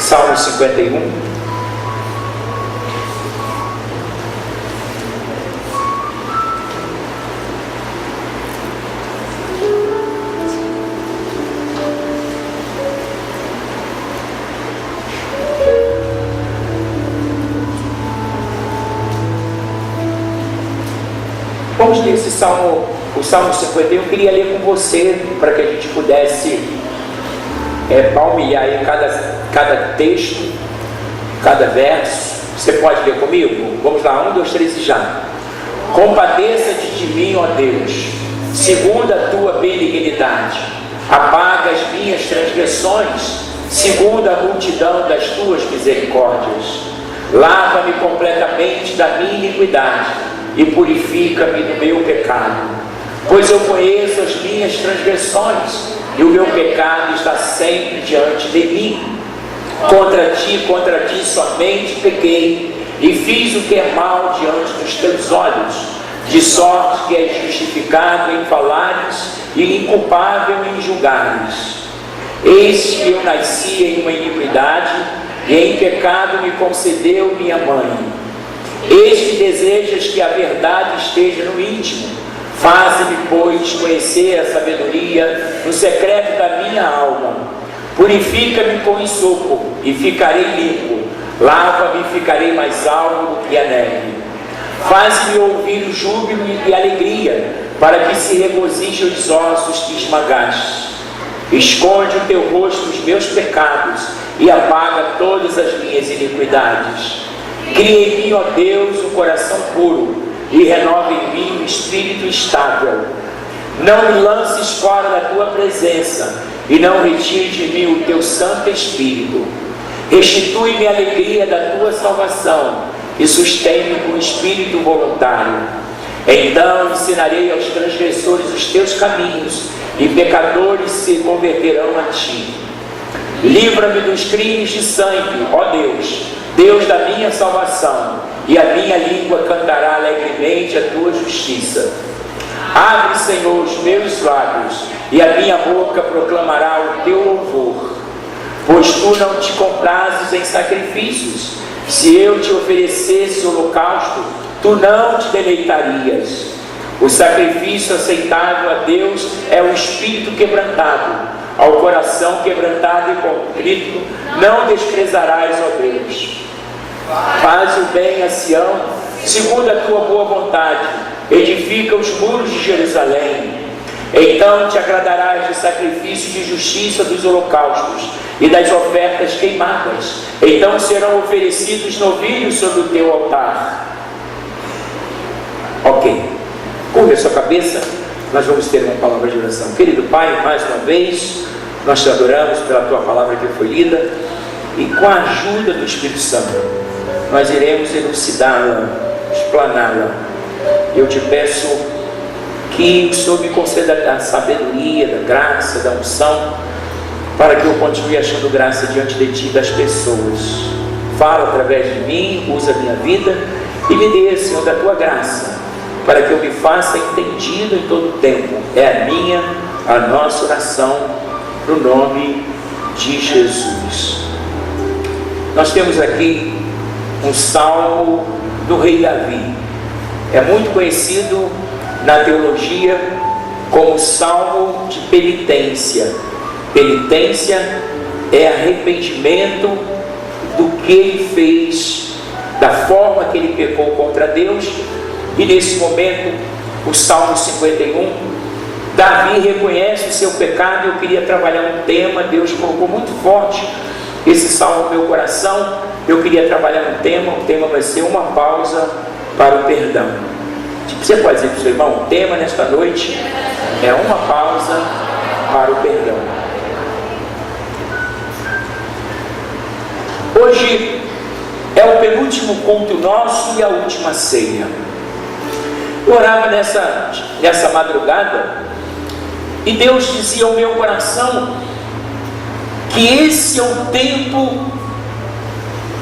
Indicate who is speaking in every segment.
Speaker 1: Salmo 51. Vamos ler esse salmo, o Salmo 51. Eu queria ler com você, para que a gente pudesse palmilhar aí cada texto, cada verso. Você pode ler comigo? Vamos lá, 1, 2, 3 e já. Compadeça-te de mim, ó Deus, segundo a tua benignidade. Apaga as minhas transgressões, segundo a multidão das tuas misericórdias. Lava-me completamente da minha iniquidade e purifica-me do meu pecado, pois eu conheço as minhas transgressões e o meu pecado está sempre diante de mim. Contra ti somente pequei e fiz o que é mal diante dos teus olhos, de sorte que és justificado em falares e inculpável em julgares. Eis que eu nasci em uma iniquidade e em pecado me concedeu minha mãe. Eis que desejas que a verdade esteja no íntimo. Faze-me, pois, conhecer a sabedoria no secreto da minha alma. Purifica-me com ensopo e ficarei limpo. Lava-me e ficarei mais alvo do que a neve. Faz-me ouvir o júbilo e a alegria, para que se regozijem os ossos que esmagaste. Esconde o teu rosto dos meus pecados e apaga todas as minhas iniquidades. Cria em mim, ó Deus, um coração puro e renova em mim um espírito estável. Não me lances fora da tua presença e não retire de mim o teu Santo Espírito. Restitui-me a alegria da tua salvação e sustém-me com espírito voluntário. Então ensinarei aos transgressores os teus caminhos e pecadores se converterão a ti. Livra-me dos crimes de sangue, ó Deus, Deus da minha salvação, e a minha língua cantará alegremente a tua justiça. Abre, Senhor, os meus lábios, e a minha boca proclamará o teu louvor. Pois tu não te comprazes em sacrifícios. Se eu te oferecesse holocausto, tu não te deleitarias. O sacrifício aceitável a Deus é o espírito quebrantado. Ao coração quebrantado e contrito não desprezarás, ó Deus. Faz o bem a Sião, segundo a tua boa vontade. Edifica os muros de Jerusalém. Então te agradarás do sacrifício de justiça dos holocaustos e das ofertas queimadas. Então serão oferecidos novilhos sobre o teu altar. Ok. Curva a sua cabeça. Nós vamos ter uma palavra de oração. Querido Pai, mais uma vez nós te adoramos pela tua palavra que foi lida, e com a ajuda do Espírito Santo nós iremos elucidá-la, explaná-la. Eu te peço que o Senhor me conceda a sabedoria, da graça, da unção, para que eu continue achando graça diante de ti e das pessoas. Fala através de mim, usa a minha vida e me dê, Senhor, da tua graça, para que eu me faça entendido em todo o tempo. É a nossa oração, no nome de Jesus. Nós temos aqui um salmo do rei Davi. É muito conhecido na teologia como salmo de penitência. Penitência é arrependimento do que ele fez, da forma que ele pecou contra Deus. E nesse momento, o Salmo 51, Davi reconhece o seu pecado. Eu queria trabalhar um tema, Deus colocou muito forte esse salmo no meu coração. Eu queria trabalhar um tema, o tema vai ser uma pausa para o perdão. Você pode dizer para o seu irmão, o tema nesta noite é uma pausa para o perdão. Hoje é o penúltimo culto nosso e a última ceia. Eu orava nessa madrugada e Deus dizia ao meu coração que esse é o tempo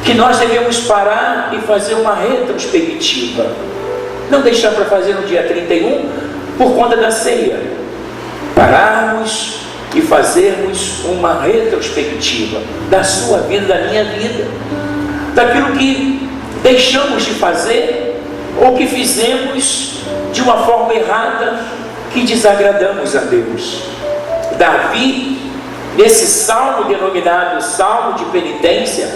Speaker 1: que nós devemos parar e fazer uma retrospectiva. Não deixar para fazer no dia 31 por conta da ceia. Pararmos e fazermos uma retrospectiva da sua vida, da minha vida, daquilo que deixamos de fazer ou que fizemos de uma forma errada, que desagradamos a Deus. Davi, nesse salmo denominado Salmo de Penitência,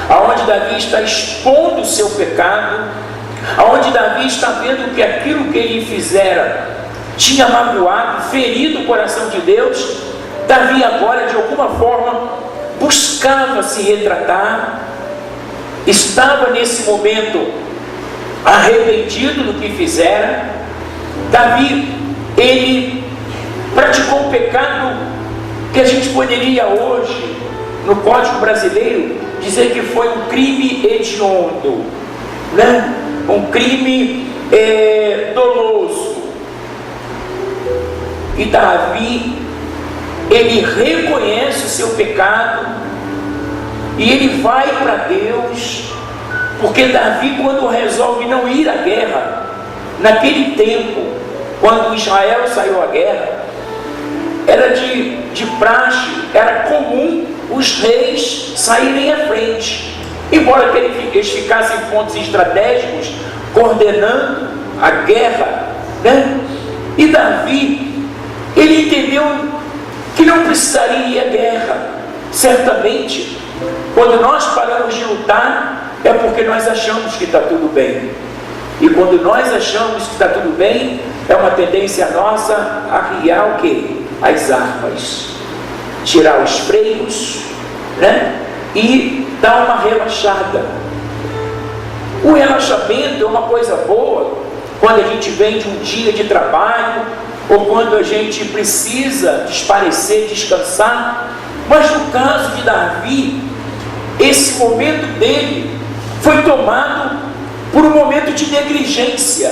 Speaker 1: aonde Davi está expondo o seu pecado, aonde Davi está vendo que aquilo que ele fizera tinha magoado, ferido o coração de Deus, Davi agora de alguma forma buscava se retratar, estava nesse momento arrependido do que fizera. Davi, ele praticou um pecado que a gente poderia hoje, no Código Brasileiro, dizer que foi um crime hediondo, né? Um crime doloso. E Davi, ele reconhece o seu pecado e ele vai para Deus, porque Davi, quando resolve não ir à guerra, naquele tempo, quando Israel saiu à guerra, era de praxe, era comum os reis saírem à frente, embora eles ficassem em pontos estratégicos, coordenando a guerra, né? E Davi, ele entendeu que não precisaria ir à guerra. Certamente, quando nós paramos de lutar, é porque nós achamos que está tudo bem. E quando nós achamos que está tudo bem, é uma tendência nossa a arriar o quê? As armas, tirar os freios, né? E dar uma relaxada. O relaxamento é uma coisa boa quando a gente vem de um dia de trabalho, ou quando a gente precisa espairecer, descansar. Mas no caso de Davi, esse momento dele foi tomado por um momento de negligência,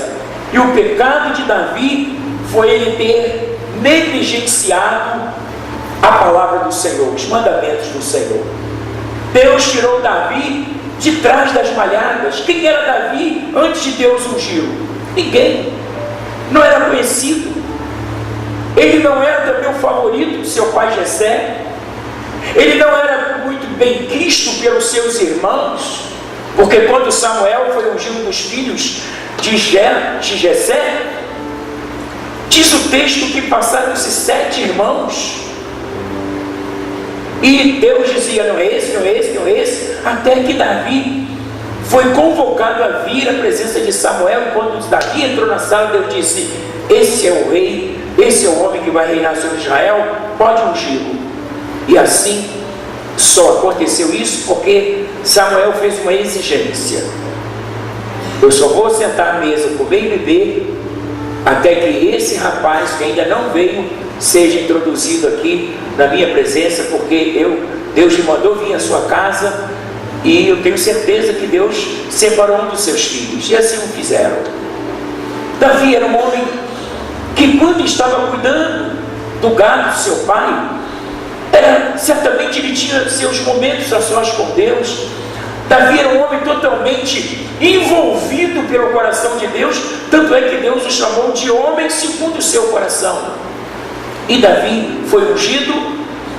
Speaker 1: e o pecado de Davi foi ele ter negligenciado a palavra do Senhor, os mandamentos do Senhor. Deus tirou Davi de trás das malhadas. Quem era Davi antes de Deus ungí-lo? Ninguém. Não era conhecido. Ele não era também o favorito do seu pai Jessé. Ele não era muito bem quisto pelos seus irmãos, porque quando Samuel foi ungir um dos filhos de Jessé, diz o texto que passaram-se 7 irmãos, e Deus dizia: não é esse, não é esse, não é esse, até que Davi foi convocado a vir à presença de Samuel. E quando Davi entrou na sala, Deus disse: esse é o rei, esse é o homem que vai reinar sobre Israel, pode ungí-lo. E assim só aconteceu isso porque Samuel fez uma exigência: eu só vou sentar à mesa, comer e beber, até que esse rapaz que ainda não veio seja introduzido aqui na minha presença, porque Deus me mandou vir à sua casa, e eu tenho certeza que Deus separou um dos seus filhos. E assim o fizeram. Davi era um homem que, quando estava cuidando do gado do seu pai, certamente ele tinha seus momentos a sós com Deus. Davi era um homem totalmente envolvido pelo coração de Deus, tanto é que Deus o chamou de homem segundo o seu coração. E Davi foi ungido,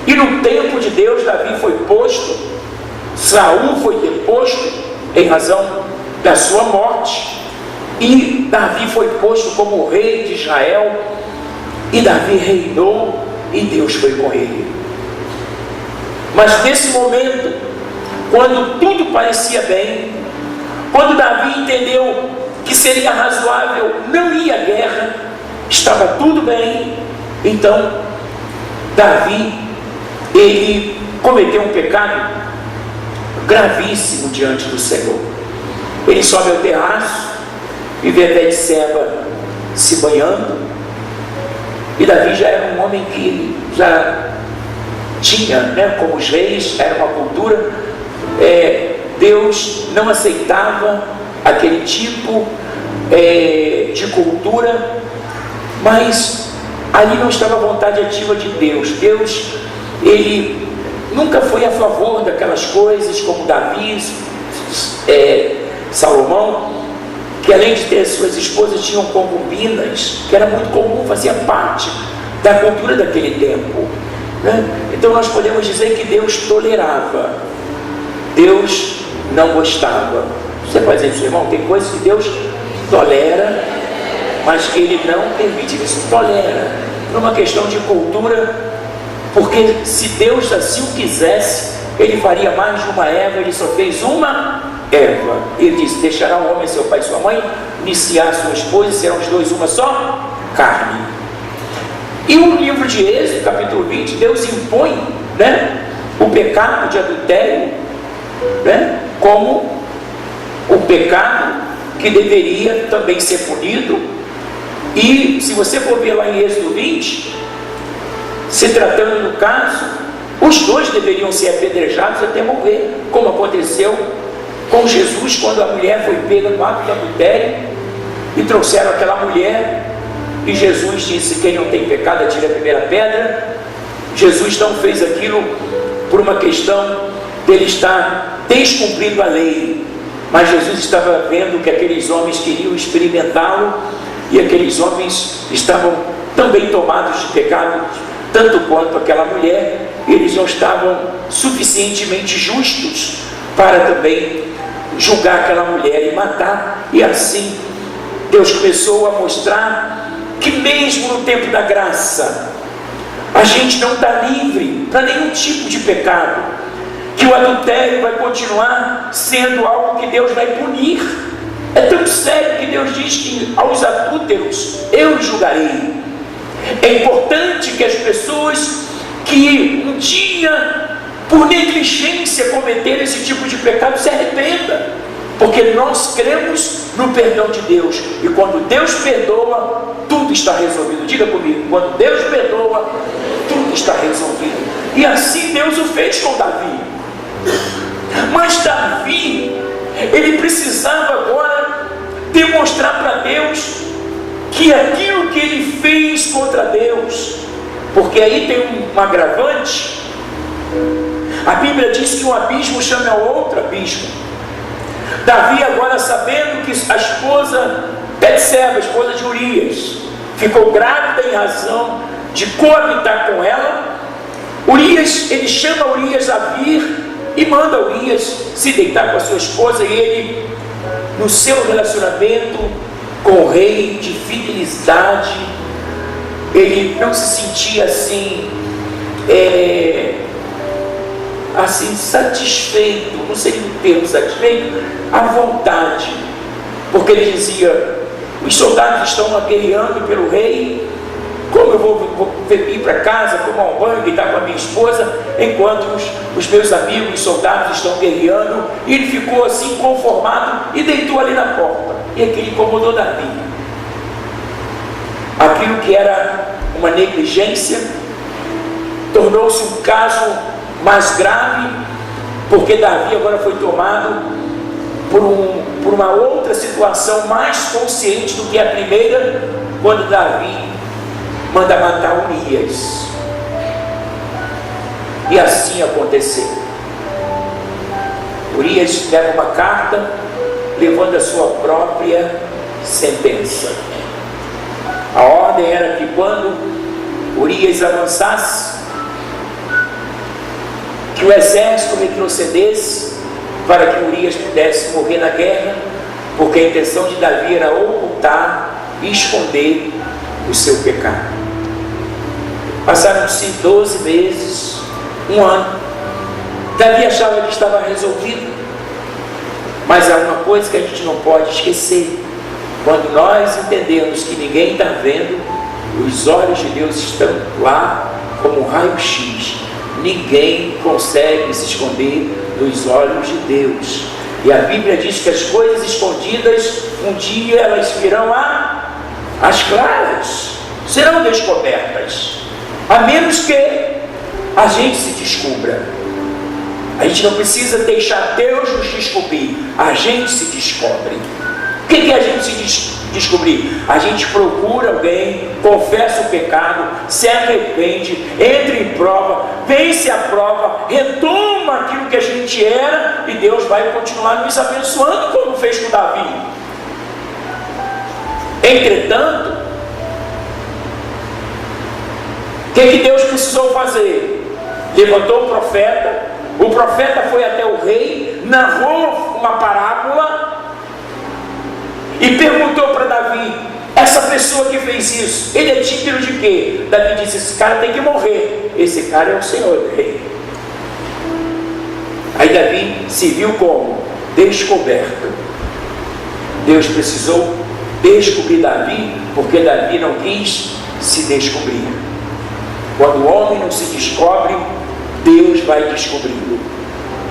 Speaker 1: e no tempo de Deus Davi foi posto. Saul foi deposto em razão da sua morte, e Davi foi posto como rei de Israel, e Davi reinou, e Deus foi com ele. Mas nesse momento, quando tudo parecia bem, quando Davi entendeu que seria razoável não ir à guerra, estava tudo bem, então Davi, ele cometeu um pecado gravíssimo diante do Senhor. Ele sobe ao terraço e vê Betseba se banhando, e Davi já era um homem que já tinha, né, como os reis, era uma cultura, Deus não aceitava aquele tipo de cultura, mas ali não estava a vontade ativa de Deus. Deus, ele nunca foi a favor daquelas coisas como Davi, Salomão, que além de ter suas esposas, tinham concubinas, que era muito comum, fazia parte da cultura daquele tempo. né? Então nós podemos dizer que Deus tolerava, Deus não gostava. Você pode dizer isso, irmão, tem coisas que Deus tolera, mas que Ele não permite. Ele tolera por uma questão de cultura, porque se Deus assim o quisesse, Ele faria mais de uma Eva. Ele só fez uma Eva. Ele disse: deixará o homem seu pai e sua mãe, iniciar sua esposa, e serão os dois uma só carne. E o livro de Êxodo, capítulo 20, Deus impõe, né, o pecado de adultério, né, como o pecado que deveria também ser punido. E se você for ver lá em Êxodo 20, se tratando do caso, os dois deveriam ser apedrejados até morrer, como aconteceu com Jesus, quando a mulher foi pega no ato de adultério e trouxeram aquela mulher, e Jesus disse: quem não tem pecado atire a primeira pedra. Jesus não fez aquilo por uma questão dele estar descumprindo a lei, mas Jesus estava vendo que aqueles homens queriam experimentá-lo, e aqueles homens estavam também tomados de pecado, tanto quanto aquela mulher. Eles não estavam suficientemente justos para também julgar aquela mulher e matar. E assim Deus começou a mostrar que mesmo no tempo da graça, a gente não está livre para nenhum tipo de pecado, que o adultério vai continuar sendo algo que Deus vai punir. É tão sério que Deus diz que aos adúlteros eu julgarei. É importante que as pessoas que um dia, por negligência, cometeram esse tipo de pecado se arrependam, porque nós cremos no perdão de Deus, e quando Deus perdoa, tudo está resolvido. Diga comigo: quando Deus perdoa, tudo está resolvido. E assim Deus o fez com Davi. Mas Davi, ele precisava agora demonstrar para Deus que aquilo que ele fez contra Deus, porque aí tem um agravante. A Bíblia diz que um abismo chama ao outro abismo. Davi, agora sabendo que a esposa Betseba, a esposa de Urias, ficou grávida em razão de coabitar com ela, Urias, ele chama Urias a vir e manda Urias se deitar com a sua esposa. E ele, no seu relacionamento com o rei de fidelidade, ele não se sentia assim satisfeito, não seria um termo satisfeito, à vontade, porque ele dizia: os soldados estão guerreando pelo rei, como eu vou ir para casa, tomar um banho, deitar com a minha esposa, enquanto os meus amigos, os soldados, estão guerreando? E ele ficou assim conformado e deitou ali na porta. E aquilo incomodou Davi. Aquilo que era uma negligência tornou-se um caso mais grave, porque Davi agora foi tomado por uma outra situação mais consciente do que a primeira, quando Davi manda matar Urias. E assim aconteceu. Urias leva uma carta levando a sua própria sentença. A ordem era que quando Urias avançasse, que o exército retrocedesse, para que Urias pudesse morrer na guerra, porque a intenção de Davi era ocultar e esconder o seu pecado. Passaram-se 12 meses, um ano. Davi achava que estava resolvido, mas há uma coisa que a gente não pode esquecer: quando nós entendemos que ninguém está vendo, os olhos de Deus estão lá como um raio-x. Ninguém consegue se esconder dos olhos de Deus. E a Bíblia diz que as coisas escondidas, um dia elas virão às claras, serão descobertas, a menos que a gente se descubra. A gente não precisa deixar Deus nos descobrir, a gente se descobre. O que é a gente se descobrir? A gente procura alguém, confessa o pecado, se arrepende, entra em prova, vence a prova, retoma aquilo que a gente era, e Deus vai continuar nos abençoando, como fez com Davi. O que Deus precisou fazer? Levantou o profeta foi até o rei, narrou uma parábola e perguntou para Davi: essa pessoa que fez isso, ele é digno de quê? Davi disse: esse cara tem que morrer, esse cara é o Senhor, rei. Aí Davi se viu como? Descoberto. Deus precisou descobrir Davi, porque Davi não quis se descobrir. Quando o homem não se descobre, Deus vai descobrindo,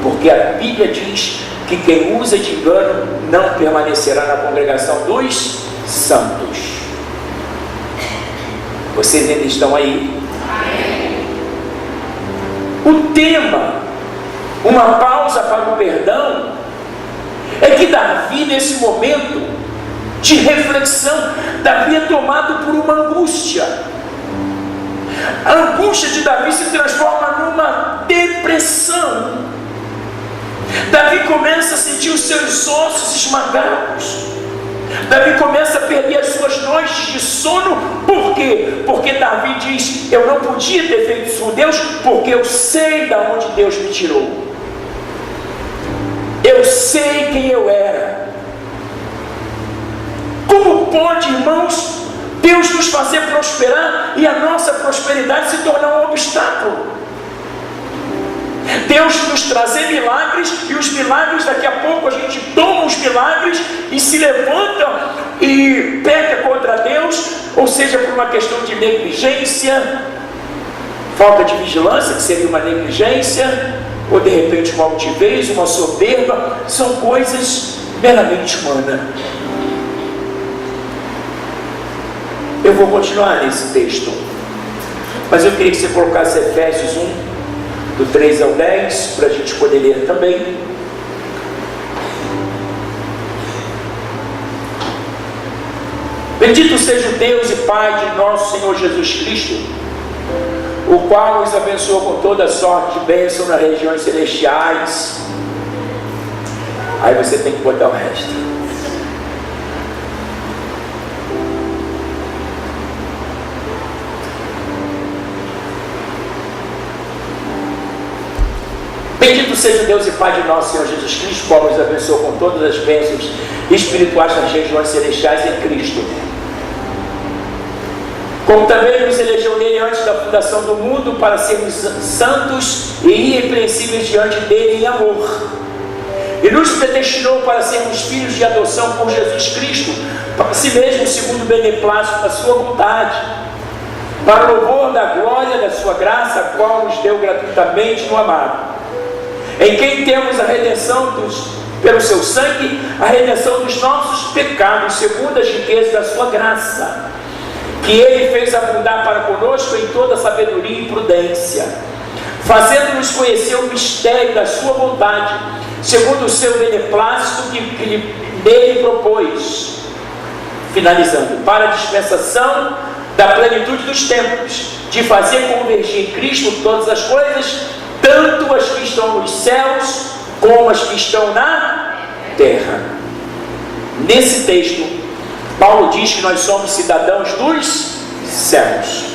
Speaker 1: porque a Bíblia diz que quem usa de engano não permanecerá na congregação dos santos. Vocês ainda estão aí? O tema, uma pausa para o perdão, é que Davi, nesse momento de reflexão, Davi é tomado por uma angústia. A angústia de Davi se transforma numa depressão. Davi começa a sentir os seus ossos esmagados. Davi começa a perder as suas noites de sono. Por quê? Porque Davi diz: eu não podia ter feito isso com Deus, porque eu sei de onde Deus me tirou. Eu sei quem eu era. Como pode, irmãos, Deus nos fazer prosperar e a nossa prosperidade se tornar um obstáculo? Deus nos trazer milagres, e os milagres, daqui a pouco a gente toma os milagres e se levanta e peca contra Deus, ou seja, por uma questão de negligência, falta de vigilância, que seria uma negligência, ou de repente uma altivez, uma soberba. São coisas meramente humanas. Eu vou continuar nesse texto, mas eu queria que você colocasse Efésios 1, do 3 ao 10, para a gente poder ler também. Bendito seja o Deus e Pai de nosso Senhor Jesus Cristo, o qual nos abençoou com toda sorte de bênção nas regiões celestiais. Aí você tem que botar o resto. Bendito seja o Deus e Pai de nosso Senhor Jesus Cristo, o qual nos abençoou com todas as bênçãos espirituais nas regiões celestiais em Cristo. Como também nos elegeu nele antes da fundação do mundo, para sermos santos e irrepreensíveis diante dele em amor. E nos predestinou para sermos filhos de adoção por Jesus Cristo, para si mesmo, segundo o beneplácito da sua vontade, para o louvor da glória da sua graça, a qual nos deu gratuitamente no amado, em quem temos a redenção pelo seu sangue, a redenção dos nossos pecados, segundo as riquezas da sua graça, que ele fez abundar para conosco em toda sabedoria e prudência, fazendo-nos conhecer o mistério da sua vontade, segundo o seu beneplácito que nele propôs, finalizando, para a dispensação da plenitude dos tempos, de fazer convergir em Cristo todas as coisas, tanto as que estão nos céus, como as que estão na terra. Nesse texto, Paulo diz que nós somos cidadãos dos céus.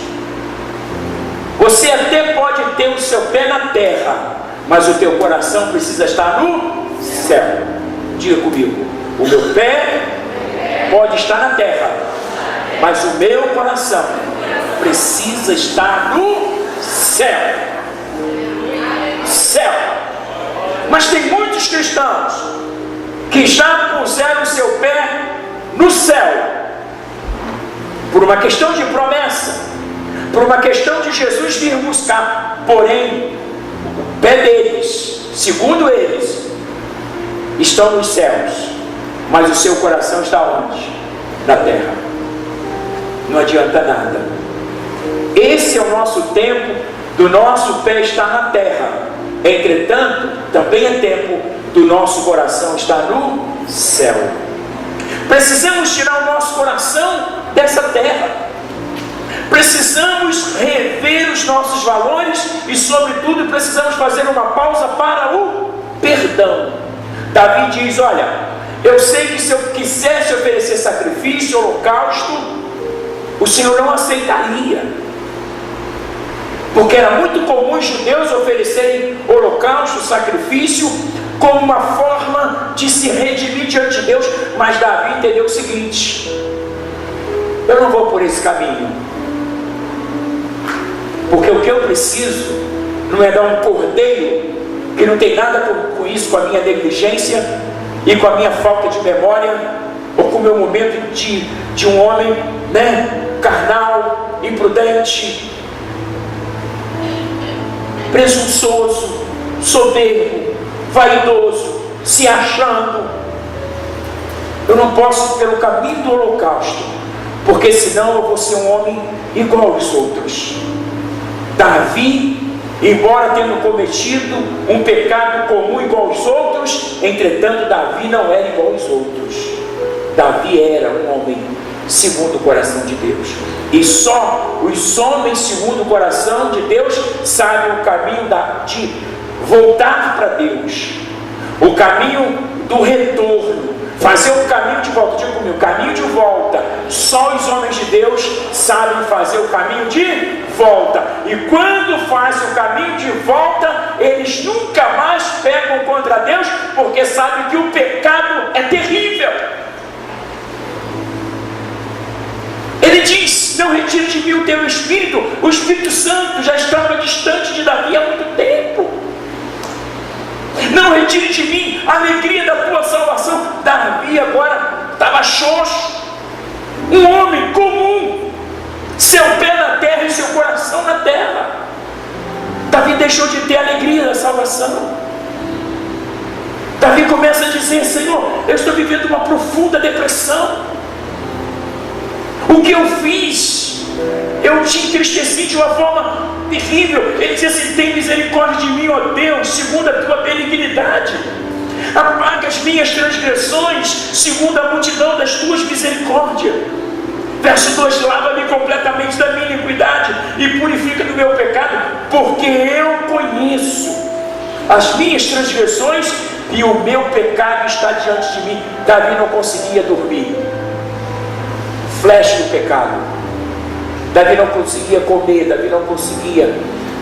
Speaker 1: Você até pode ter o seu pé na terra, mas o teu coração precisa estar no céu. Diga comigo: o meu pé pode estar na terra, mas o meu coração precisa estar no céu. Céu. Mas tem muitos cristãos que já puseram o seu pé no céu, por uma questão de promessa, por uma questão de Jesus vir buscar. Porém, o pé deles, segundo eles, estão nos céus, mas o seu coração está onde? Na terra. Não adianta nada. Esse é o nosso tempo do nosso pé estar na terra. Entretanto, também é tempo do nosso coração estar no céu. Precisamos tirar o nosso coração dessa terra. Precisamos rever os nossos valores e, sobretudo, precisamos fazer uma pausa para o perdão. Davi diz: olha, eu sei que se eu quisesse oferecer sacrifício, holocausto, o Senhor não aceitaria. Porque era muito comum os judeus oferecerem holocausto, sacrifício, como uma forma de se redimir diante de Deus. Mas Davi entendeu o seguinte: eu não vou por esse caminho, porque o que eu preciso não é dar um cordeiro, que não tem nada com isso, com a minha negligência e com a minha falta de memória, ou com o meu momento de um homem, carnal, imprudente, presunçoso, soberbo, vaidoso, se achando. Eu não posso ir pelo caminho do holocausto, porque senão eu vou ser um homem igual aos outros. Davi, embora tendo cometido um pecado comum igual aos outros, entretanto Davi não era igual aos outros. Davi era um homem segundo o coração de Deus, e só os homens segundo o coração de Deus sabem o caminho de voltar para Deus, o caminho do retorno, fazer o caminho de volta. Diga comigo, caminho de volta. Só os homens de Deus sabem fazer o caminho de volta, e quando fazem o caminho de volta, eles nunca mais pecam contra Deus, porque sabem que o pecado é terrível. Ele diz: não retire de mim o teu Espírito. O Espírito Santo já estava distante de Davi há muito tempo. Não retire de mim a alegria da tua salvação. Davi agora estava xoxo, um homem comum, seu pé na terra e seu coração na terra. Davi deixou de ter a alegria da salvação. Davi começa a dizer: Senhor, eu estou vivendo uma profunda depressão. O que eu fiz? Eu te entristeci de uma forma terrível. Ele diz assim: tem misericórdia de mim, ó Deus, segundo a tua benignidade. Apaga as minhas transgressões, segundo a multidão das tuas misericórdias. Verso 2: lava-me completamente da minha iniquidade e purifica do meu pecado, porque eu conheço as minhas transgressões e o meu pecado está diante de mim. Davi não conseguia dormir. Flecha do pecado. Davi não conseguia comer, Davi não conseguia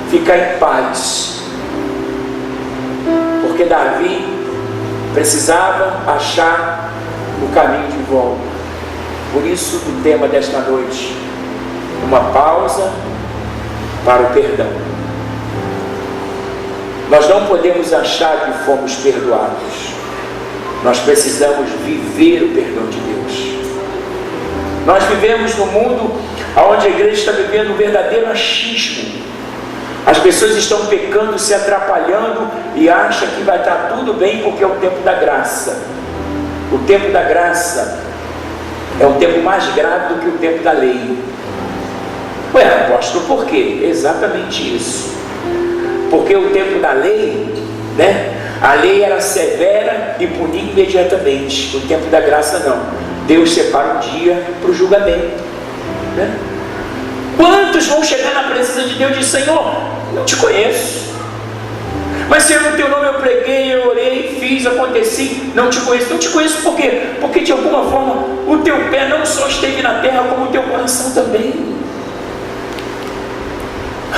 Speaker 1: ficar em paz, porque Davi precisava achar o caminho de volta. Por isso o tema desta noite: uma pausa para o perdão. Nós não podemos achar que fomos perdoados, nós precisamos viver o perdão de Deus. Nós vivemos num mundo onde a igreja está vivendo um verdadeiro achismo. As pessoas estão pecando, se atrapalhando e acham que vai estar tudo bem porque é o tempo da graça. O tempo da graça é um tempo mais grave do que o tempo da lei. Ué, apóstolo, por quê? Exatamente isso. Porque o tempo da lei, a lei era severa e punia imediatamente. O tempo da graça não. Deus separa um dia para o julgamento. Quantos vão chegar na presença de Deus e dizer: Senhor, não te conheço, mas Senhor, no teu nome eu preguei, eu orei, fiz, aconteci, não te conheço. Não te conheço por quê? Porque de alguma forma o teu pé não só esteve na terra, como o teu coração também.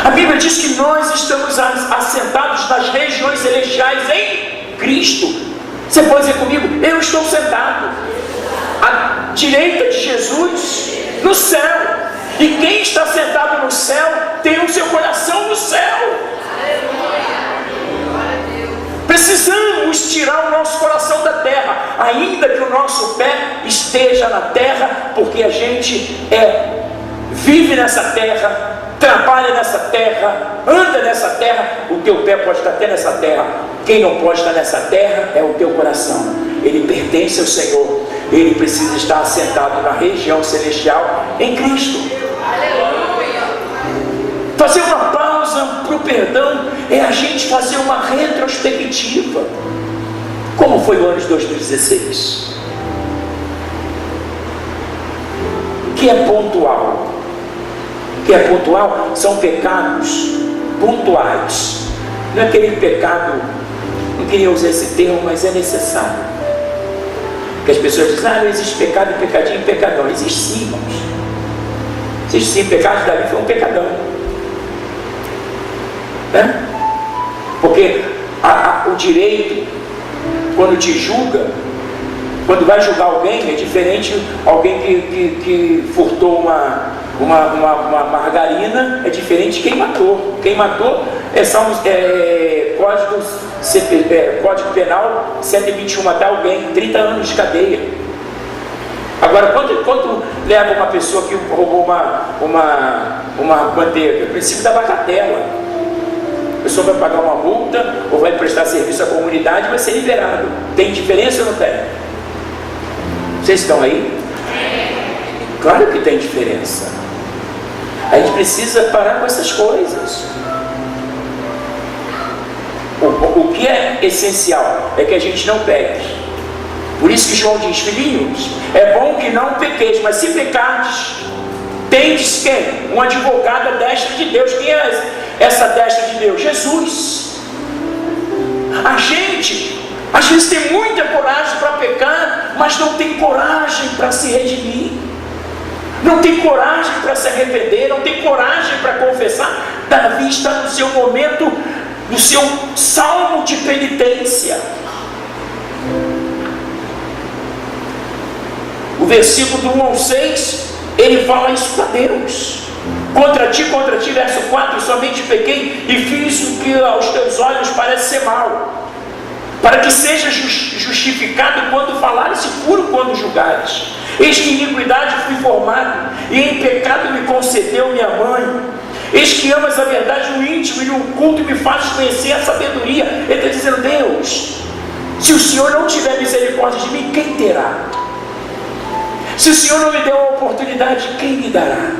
Speaker 1: A Bíblia diz que nós estamos assentados nas regiões celestiais em Cristo. Você pode dizer comigo: eu estou sentado à direita de Jesus no céu. E quem está sentado no céu tem o seu coração no céu. Precisamos tirar o nosso coração da terra, ainda que o nosso pé esteja na terra, porque a gente vive nessa terra, trabalha nessa terra, anda nessa terra. O teu pé pode estar até nessa terra. Quem não pode estar nessa terra é o teu coração. Ele pertence ao Senhor. Ele precisa estar assentado na região celestial em Cristo. Fazer uma pausa para o perdão é a gente fazer uma retrospectiva. Como foi o ano de 2016? O que é pontual? O que é pontual são pecados pontuais. Não é aquele pecado, não queria usar esse termo, mas é necessário. Porque as pessoas dizem: não existe pecado, pecadinho, pecadão. Existe sim, irmãos. Existe sim. Pecado de Davi foi um pecadão. né? Porque o direito, quando te julga, quando vai julgar alguém, é diferente alguém que furtou uma margarina, é diferente de quem matou. Quem matou Código Penal 121, matar alguém, 30 anos de cadeia. Agora, quanto leva uma pessoa que roubou uma manteiga? O princípio da bagatela. A pessoa vai pagar uma multa ou vai prestar serviço à comunidade e vai ser liberado. Tem diferença ou não tem? Vocês estão aí? Claro que tem diferença. A gente precisa parar com essas coisas. O que é essencial é que a gente não peque. Por isso que João diz: filhinhos, é bom que não pequeis, mas se pecardes, tendes quem? Um advogado à destra de Deus. Quem é essa destra de Deus? Jesus. A gente às vezes tem muita coragem para pecar, mas não tem coragem para se redimir, não tem coragem para se arrepender, não tem coragem para confessar. Davi está no seu momento, no seu salmo de penitência. O versículo do 1 ao 6, ele fala isso para Deus: contra ti, verso 4, somente pequei e fiz o que aos teus olhos parece ser mal, para que seja justificado quando falares e puro quando julgares. Eis que em iniquidade fui formado, e em pecado me concedeu minha mãe. Eis que amas a verdade no íntimo e no oculto, e me fazes conhecer a sabedoria. Ele está dizendo: Deus, se o Senhor não tiver misericórdia de mim, quem terá? Se o Senhor não me der uma oportunidade, quem me dará?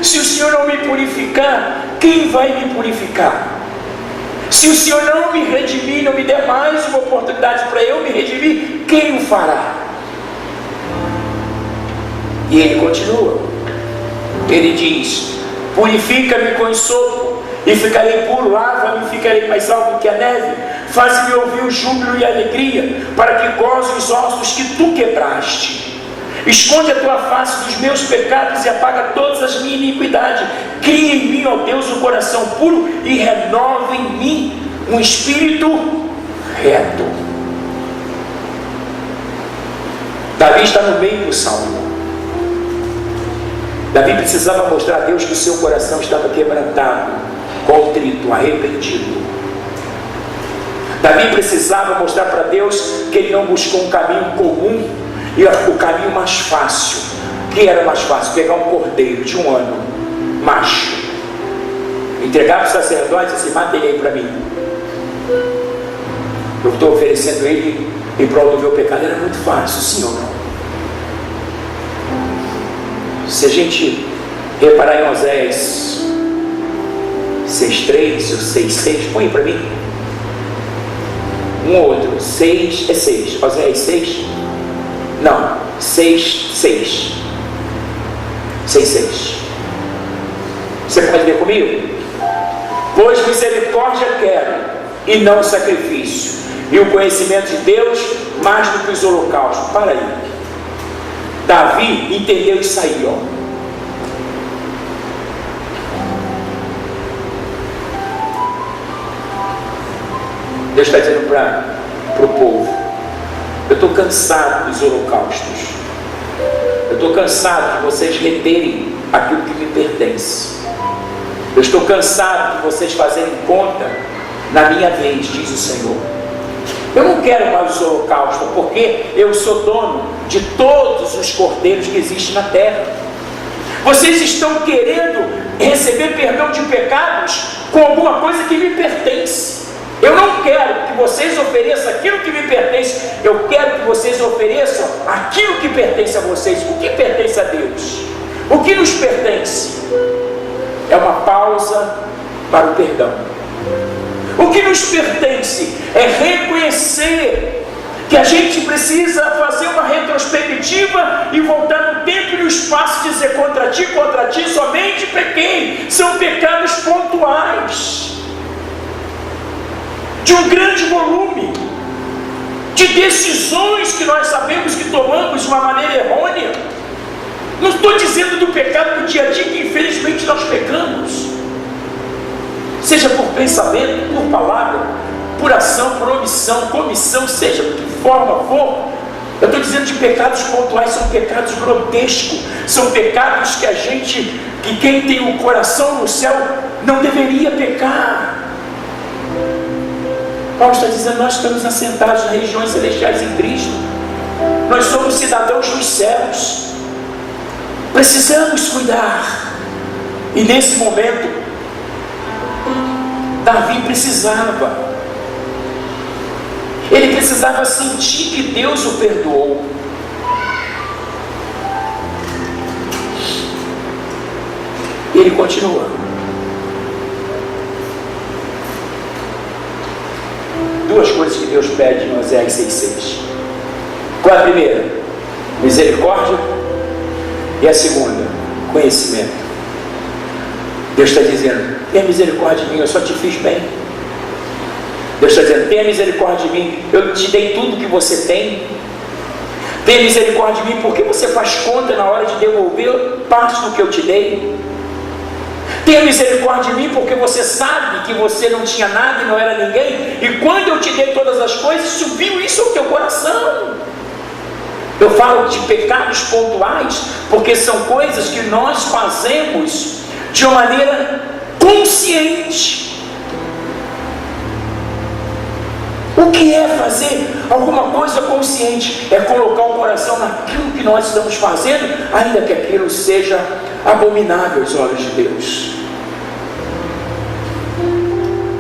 Speaker 1: Se o Senhor não me purificar, quem vai me purificar? Se o Senhor não me redimir, não me der mais uma oportunidade para eu me redimir, quem o fará? E ele continua, ele diz: purifica-me com ensopo e ficarei puro, lava-me e ficarei mais alto que a neve, faz-me ouvir o júbilo e a alegria, para que goze os ossos que tu quebraste. Esconde a tua face dos meus pecados e apaga todas as minhas iniquidades. Cria em mim, ó Deus, um coração puro e renova em mim um espírito reto. Davi está no meio do salmo. Davi precisava mostrar a Deus que o seu coração estava quebrantado, contrito, arrependido. Davi precisava mostrar para Deus que ele não buscou um caminho comum e o caminho mais fácil. Que era mais fácil? Pegar um cordeiro de 1 ano, macho, entregar para o sacerdote e dizer assim: mata ele aí para mim, eu estou oferecendo ele em prol do meu pecado. Era muito fácil, sim ou não? Se a gente reparar em Oséias 6:3 ou 6:6, põe para mim um ou outro. 6 é 6, Oséias 6, não, 6:6. Você pode ler comigo? Pois misericórdia quero e não sacrifício, e o conhecimento de Deus mais do que os holocaustos. Para aí. Davi entendeu isso aí, ó. Deus está dizendo para o povo: eu estou cansado dos holocaustos, eu estou cansado de vocês reterem aquilo que me pertence, eu estou cansado de vocês fazerem conta na minha vez, diz o Senhor. Eu não quero mais os holocaustos, porque eu sou dono de todos os cordeiros que existem na terra. Vocês estão querendo receber perdão de pecados com alguma coisa que me pertence. Eu não quero que vocês ofereçam aquilo que me pertence, eu quero que vocês ofereçam aquilo que pertence a vocês. O que pertence a Deus? O que nos pertence? É uma pausa para o perdão. O que nos pertence é reconhecer que a gente precisa fazer uma retrospectiva e voltar no tempo e no espaço e dizer: contra ti somente pequei. São pecados pontuais, de um grande volume, de decisões que nós sabemos que tomamos de uma maneira errônea. Não estou dizendo do pecado do dia a dia, que infelizmente nós pecamos. seja por pensamento, por palavra, por ação, por omissão, comissão, seja de que forma for. Eu estou dizendo de pecados pontuais, são pecados grotescos, são pecados que quem tem o coração no céu não deveria pecar. Paulo está dizendo, nós estamos assentados nas regiões celestiais em Cristo, nós somos cidadãos dos céus, precisamos cuidar. E nesse momento, Davi precisava, ele precisava sentir que Deus o perdoou. E ele continua. Duas coisas que Deus pede em Oséias 6,6. Qual é a primeira? Misericórdia. E a segunda? Conhecimento. Deus está dizendo, tenha misericórdia de mim, eu só te fiz bem. Deus está dizendo, tenha misericórdia de mim, eu te dei tudo que você tem. Tenha misericórdia de mim, porque você faz conta na hora de devolver parte do que eu te dei. Tenha misericórdia de mim, porque você sabe que você não tinha nada e não era ninguém, e quando eu te dei todas as coisas, subiu isso ao teu coração. Eu falo de pecados pontuais, porque são coisas que nós fazemos de uma maneira consciente. O que é fazer alguma coisa consciente? É colocar o coração naquilo que nós estamos fazendo, ainda que aquilo seja abominável aos olhos de Deus.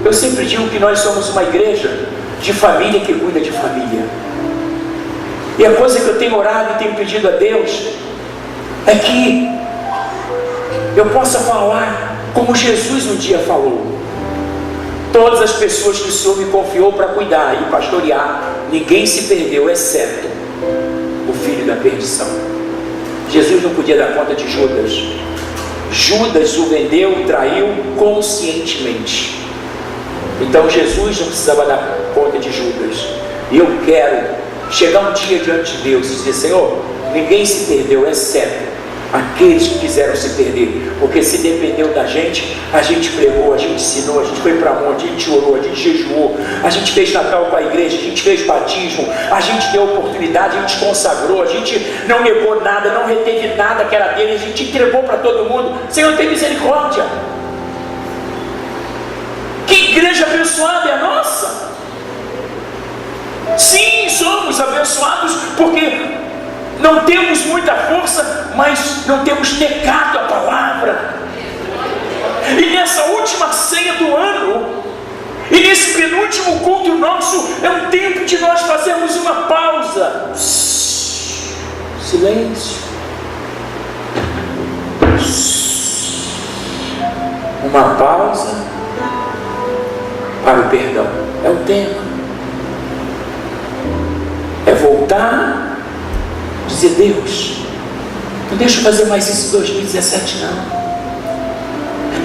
Speaker 1: Eu sempre digo que nós somos uma igreja de família que cuida de família. E a coisa que eu tenho orado e tenho pedido a Deus é que eu possa falar como Jesus um dia falou. Todas as pessoas que o Senhor me confiou para cuidar e pastorear, ninguém se perdeu, exceto o filho da perdição. Jesus não podia dar conta de Judas. Judas o vendeu e traiu conscientemente. Então Jesus não precisava dar conta de Judas. E eu quero chegar um dia diante de Deus e dizer, Senhor, ninguém se perdeu, exceto aqueles que quiseram se perder, porque se dependeu da gente, a gente pregou, a gente ensinou, a gente foi para onde, a gente orou, a gente jejuou, a gente fez Natal com a igreja, a gente fez batismo, a gente deu oportunidade, a gente consagrou, a gente não negou nada, não reteve nada que era dele, a gente entregou para todo mundo. Senhor, tem misericórdia. Que igreja abençoada é a nossa. Sim, somos abençoados porque não temos muita força, mas não temos negado a palavra. E nessa última ceia do ano, e nesse penúltimo culto nosso, é um tempo de nós fazermos uma pausa. Silêncio. Uma pausa para o perdão. É o tema. É voltar, dizer, Deus, não deixa eu fazer mais isso em 2017 não.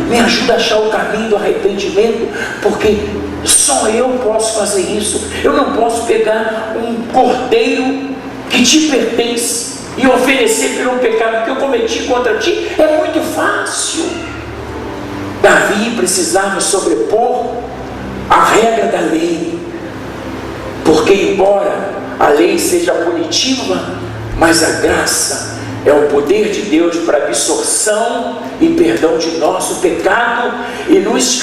Speaker 1: Me ajuda a achar o caminho do arrependimento, porque só eu posso fazer isso. Eu não posso pegar um cordeiro que te pertence e oferecer por um pecado que eu cometi contra ti. É muito fácil. Davi precisava sobrepor a regra da lei, porque embora a lei seja punitiva, mas a graça é o poder de Deus para absorção e perdão de nosso pecado e nos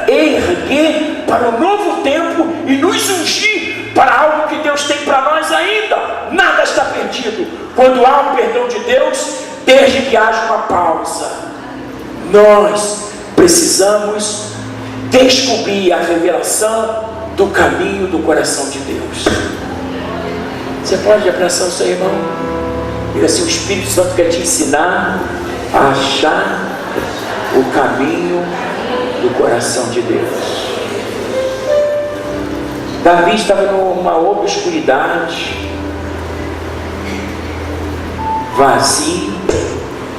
Speaker 1: erguer para um novo tempo e nos ungir para algo que Deus tem para nós ainda. Nada está perdido. Quando há o perdão de Deus, desde que haja uma pausa, nós precisamos descobrir a revelação do caminho do coração de Deus. Você pode abraçar o seu irmão? Diga assim, o Espírito Santo quer te ensinar a achar o caminho do coração de Deus. Davi estava numa obscuridade, vazio,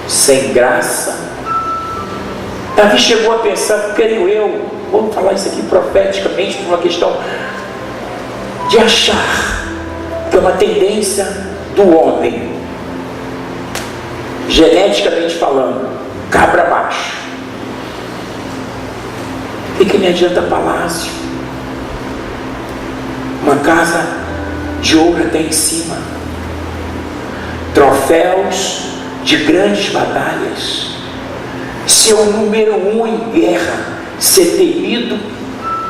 Speaker 1: sem graça. Davi chegou a pensar, creio eu, vamos falar isso aqui profeticamente, por uma questão de achar, que é uma tendência do homem, geneticamente falando, cabra macho. O que me adianta palácio, uma casa de ouro até em cima, troféus de grandes batalhas, ser o número 1 em guerra, ser temido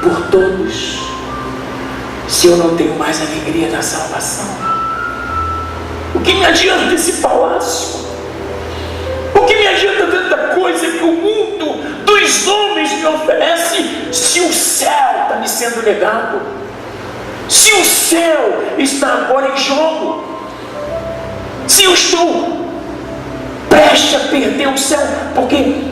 Speaker 1: por todos, se eu não tenho mais a alegria da salvação? O que me adianta esse palácio? O que me adianta tanta coisa que o mundo dos homens me oferece, se o céu está me sendo negado? Se o céu está agora em jogo? Se eu estou prestes a perder o céu, porque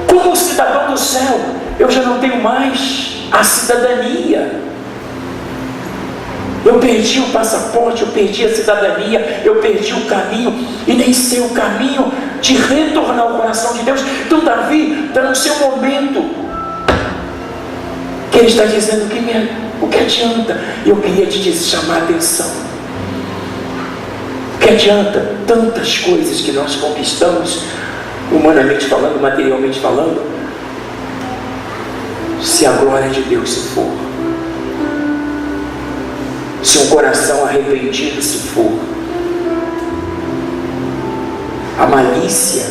Speaker 1: como cidadão do céu, eu já não tenho mais a cidadania. Eu perdi o passaporte, eu perdi a cidadania, eu perdi o caminho, e nem sei o caminho de retornar ao coração de Deus. Então Davi está no seu momento, que ele está dizendo o que adianta? Eu queria te chamar a atenção. O que adianta tantas coisas que nós conquistamos, humanamente falando, materialmente falando, se a glória de Deus se for, se um coração arrependido se for? A malícia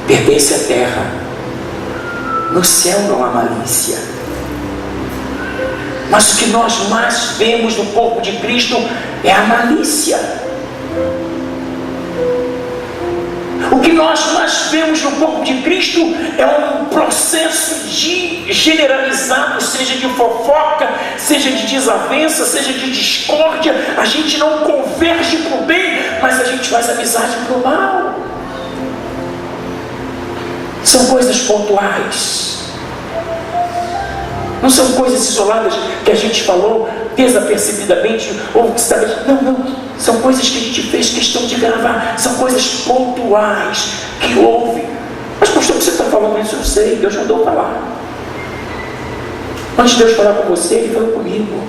Speaker 1: pertence à terra. No céu não há malícia. Mas o que nós mais vemos no corpo de Cristo é a malícia. O que nós mais vemos no corpo de Cristo é um processo generalizado, seja de fofoca, seja de desavença, seja de discórdia. A gente não converge para o bem, mas a gente faz amizade para o mal. São coisas pontuais. Não são coisas isoladas que a gente falou desapercebidamente ou que sabe. Não. São coisas que a gente fez questão de gravar. São coisas pontuais que houve. Mas pastor, você está falando isso? Eu sei, Deus mandou falar. Antes de Deus falar com você, Ele falou comigo.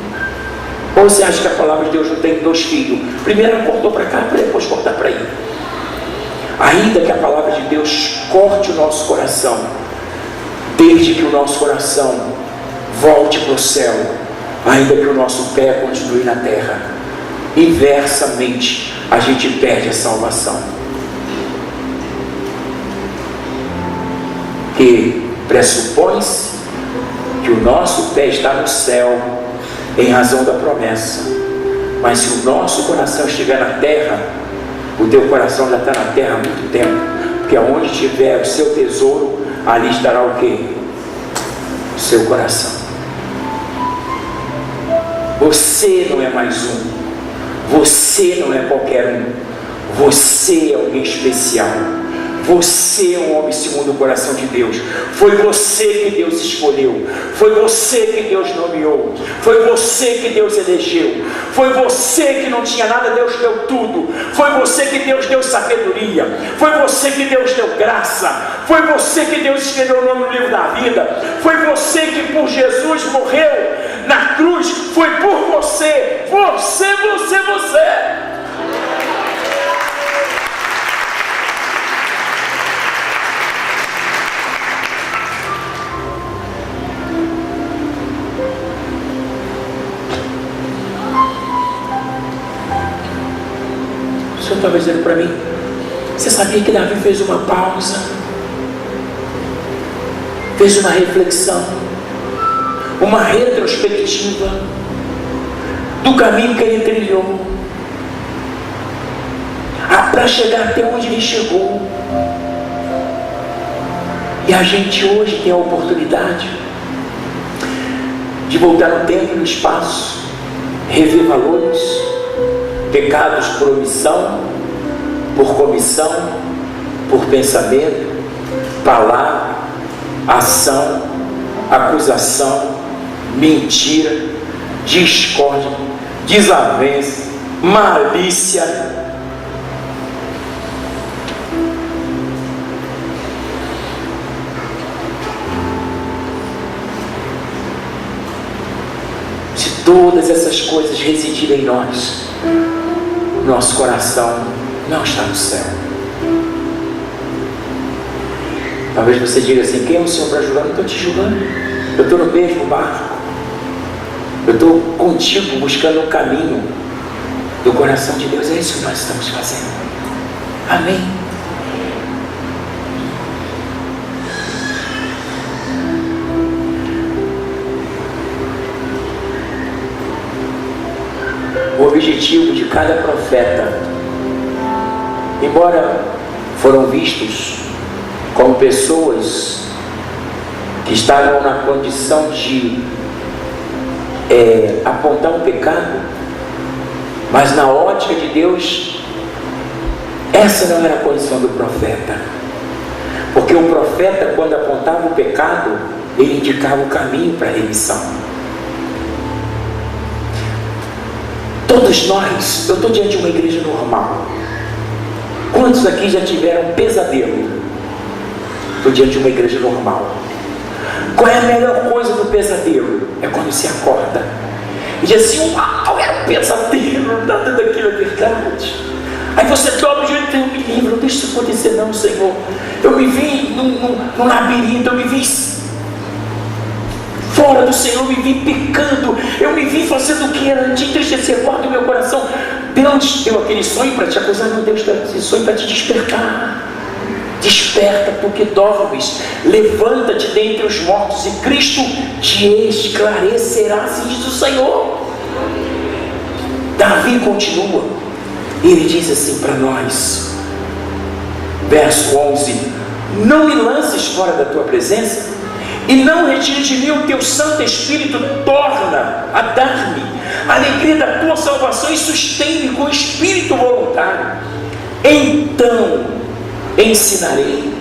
Speaker 1: Ou você acha que a palavra de Deus não tem 2 filhos? Primeiro ela cortou para cá, para depois cortar para aí. Ainda que a palavra de Deus corte o nosso coração, desde que o nosso coração volte para o céu, ainda que o nosso pé continue na terra, inversamente a gente perde a salvação. Que pressupõe-se que o nosso pé está no céu em razão da promessa, mas se o nosso coração estiver na terra, o teu coração já está na terra há muito tempo, porque aonde estiver o seu tesouro, ali estará o quê? O seu coração. Você não é mais um, você não é qualquer um, você é alguém especial, você é um homem segundo o coração de Deus. Foi você que Deus escolheu, foi você que Deus nomeou, foi você que Deus elegeu, foi você que não tinha nada, Deus deu tudo, foi você que Deus deu sabedoria, foi você que Deus deu graça, foi você que Deus escreveu o nome no livro da vida, foi você que por Jesus morreu na cruz, foi por você. O Senhor estava dizendo para mim, você sabia que Davi fez uma pausa, fez uma reflexão, uma retrospectiva do caminho que ele trilhou para chegar até onde ele chegou. E a gente hoje tem a oportunidade de voltar no tempo e no espaço, rever valores, pecados por omissão, por comissão, por pensamento, palavra, ação, acusação, mentira, discórdia, desavença, malícia. Se todas essas coisas residirem em nós, nosso coração não está no céu. Talvez você diga assim: quem é o Senhor para julgar? Eu não estou te julgando, eu estou no mesmo barco, eu estou contigo buscando o caminho do coração de Deus. É isso que nós estamos fazendo. Amém? O objetivo de cada profeta, embora foram vistos como pessoas que estavam na condição de apontar um pecado, mas na ótica de Deus, essa não era a condição do profeta. Porque o profeta, quando apontava o pecado, ele indicava o caminho para a remissão. Todos nós, eu estou diante de uma igreja normal. Quantos aqui já tiveram pesadelo? Estou diante de uma igreja normal. Qual é a melhor coisa do pesadelo? É quando se acorda e diz assim: uau, era um pesadelo, nada daquilo é verdade. Aí você dobra o jeito e me livra, não deixa isso acontecer não, Senhor. Eu me vi num labirinto, eu me vi fora do Senhor, eu me vi pecando, eu me vi fazendo o que era de entristecer, guarda o meu coração. Deus deu aquele sonho para te acusar, não, Deus deu esse sonho para te despertar. Desperta, porque dormes, levanta-te dentre os mortos e Cristo te esclarecerá, assim diz o Senhor. Davi continua, e ele diz assim para nós, verso 11: não me lances fora da tua presença, e não retire de mim o teu Santo Espírito. Torna a dar-me a alegria da tua salvação e sustém-me com espírito voluntário. Então ensinarei.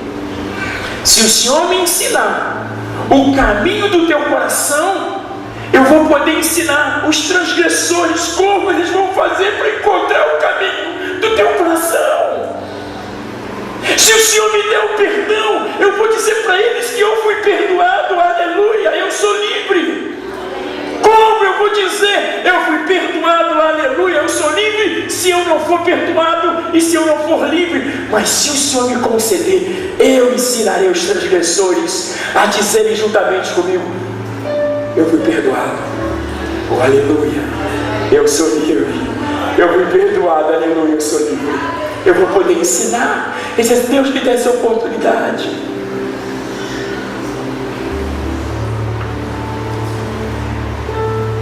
Speaker 1: Se o Senhor me ensinar o caminho do teu coração, eu vou poder ensinar os transgressores como eles vão fazer para encontrar o caminho do teu coração. Se o Senhor me der o perdão, eu vou dizer para eles que eu fui perdoado, aleluia, eu sou livre. Como eu vou dizer, eu fui perdoado, aleluia, eu sou livre, se eu não for perdoado e se eu não for livre? Mas se o Senhor me conceder, eu ensinarei os transgressores a dizerem juntamente comigo: eu fui perdoado, oh, aleluia, eu sou livre, eu fui perdoado, aleluia, eu sou livre. Eu vou poder ensinar. Esse é Deus que dá essa oportunidade.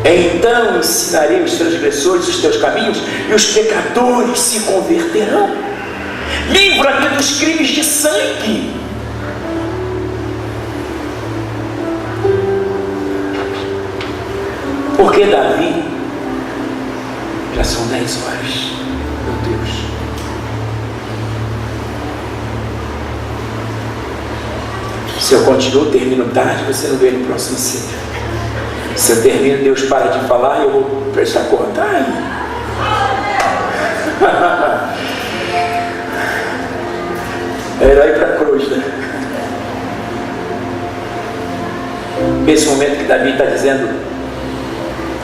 Speaker 1: Então ensinarei os transgressores os teus caminhos, e os pecadores se converterão. Livra-me dos crimes de sangue. Porque Davi, já são 10 horas, meu Deus. Se eu continuo, termino tarde, você não vê no próximo cedo. Se eu termino, Deus para de falar e eu vou prestar conta. É herói para a cruz, né? Nesse momento que Davi está dizendo: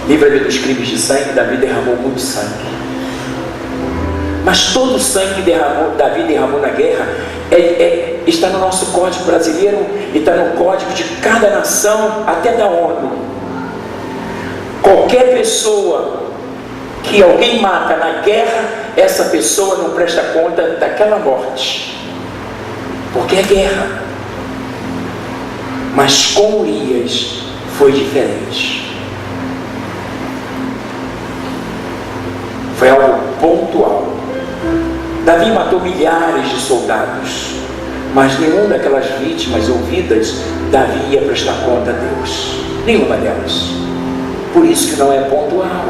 Speaker 1: livra-me dos crimes de sangue, Davi derramou muito sangue. Mas todo o sangue que Davi derramou na guerra está no nosso código brasileiro e está no código de cada nação, até da ONU. Qualquer pessoa que alguém mata na guerra, essa pessoa não presta conta daquela morte, porque é guerra. Mas com Urias foi diferente. Foi algo pontual. Davi matou milhares de soldados, mas nenhuma daquelas vítimas ouvidas, Davi ia prestar conta a Deus. Nenhuma delas. Por isso que não é pontual.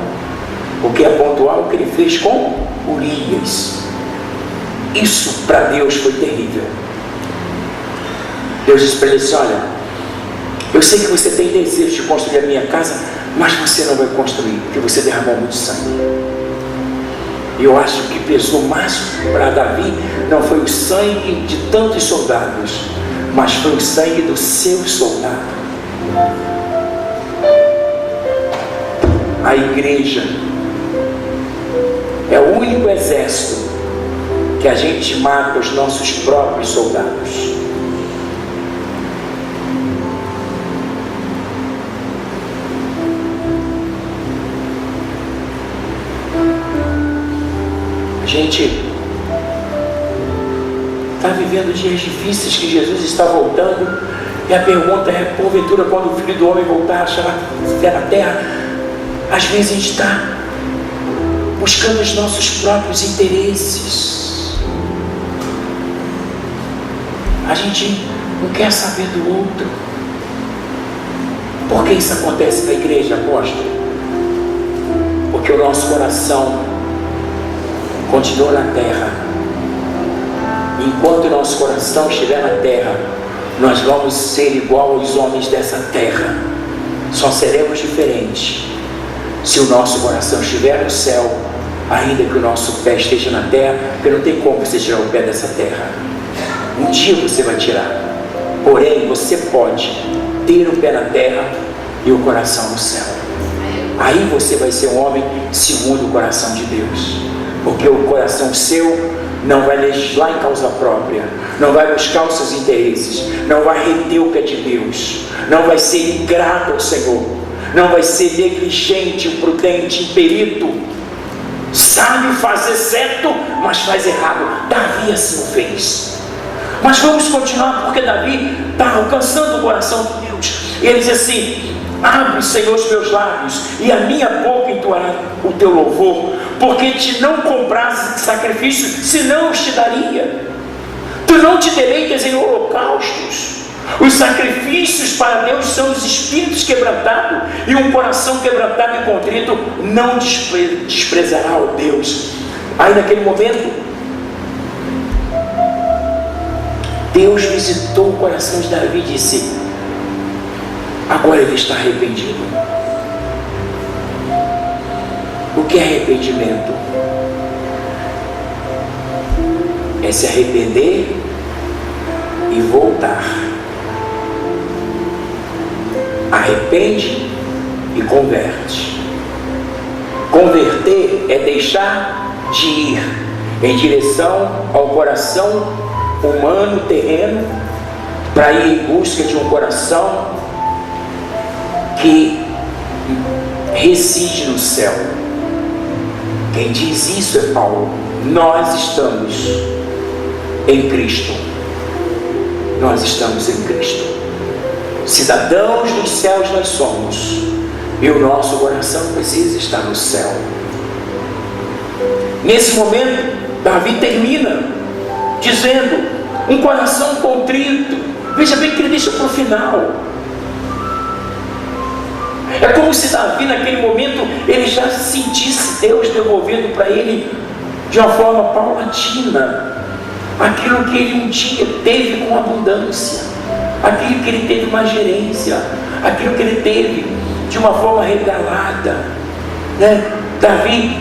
Speaker 1: O que é pontual é o que ele fez com Urias. Isso para Deus foi terrível. Deus disse para ele assim: olha, eu sei que você tem desejo de construir a minha casa, mas você não vai construir, porque você derramou muito sangue. E eu acho que pesou mais para Davi não foi o sangue de tantos soldados, mas foi o sangue do seu soldado. A igreja é o único exército que a gente mata os nossos próprios soldados. gente está vivendo dias difíceis, que Jesus está voltando, e a pergunta é: porventura, quando o Filho do Homem voltar, achará fé na terra? Às vezes a gente está buscando os nossos próprios interesses, a gente não quer saber do outro. Por que isso acontece na igreja, apóstolo? Porque o nosso coração continua na terra. Enquanto o nosso coração estiver na terra, nós vamos ser igual aos homens dessa terra. Só seremos diferentes se o nosso coração estiver no céu, ainda que o nosso pé esteja na terra, porque não tem como você tirar o pé dessa terra. Um dia você vai tirar. Porém, você pode ter o pé na terra e o coração no céu. Aí você vai ser um homem segundo o coração de Deus, porque o coração seu não vai legislar em causa própria, não vai buscar os seus interesses, não vai reter o que é de Deus, não vai ser ingrato ao Senhor, não vai ser negligente, imprudente, imperito. Sabe fazer certo, mas faz errado. Davi assim o fez. Mas vamos continuar, porque Davi está alcançando o coração de Deus. Ele diz assim: abre, Senhor, os meus lábios, e a minha boca entoará o teu louvor, porque te não compraste sacrifício, senão os te daria. Tu não te deleitas em holocaustos. Os sacrifícios para Deus são os espíritos quebrantados, e um coração quebrantado e contrito não desprezará o Deus. Aí naquele momento, Deus visitou o coração de Davi e disse: agora ele está arrependido. O que é arrependimento? É se arrepender e voltar. Arrepende e converte. Converter é deixar de ir em direção ao coração humano, terreno, para ir em busca de um coração que reside no céu. Quem diz isso é Paulo. Nós estamos em Cristo. Nós estamos em Cristo. Cidadãos dos céus nós somos, e o nosso coração precisa estar no céu. Nesse momento, Davi termina dizendo: um coração contrito. Veja bem que ele deixa para o final. É como se Davi naquele momento ele já sentisse Deus devolvendo para ele de uma forma paulatina aquilo que ele um dia teve com abundância, aquilo que ele teve uma gerência, aquilo que ele teve de uma forma regalada, né? Davi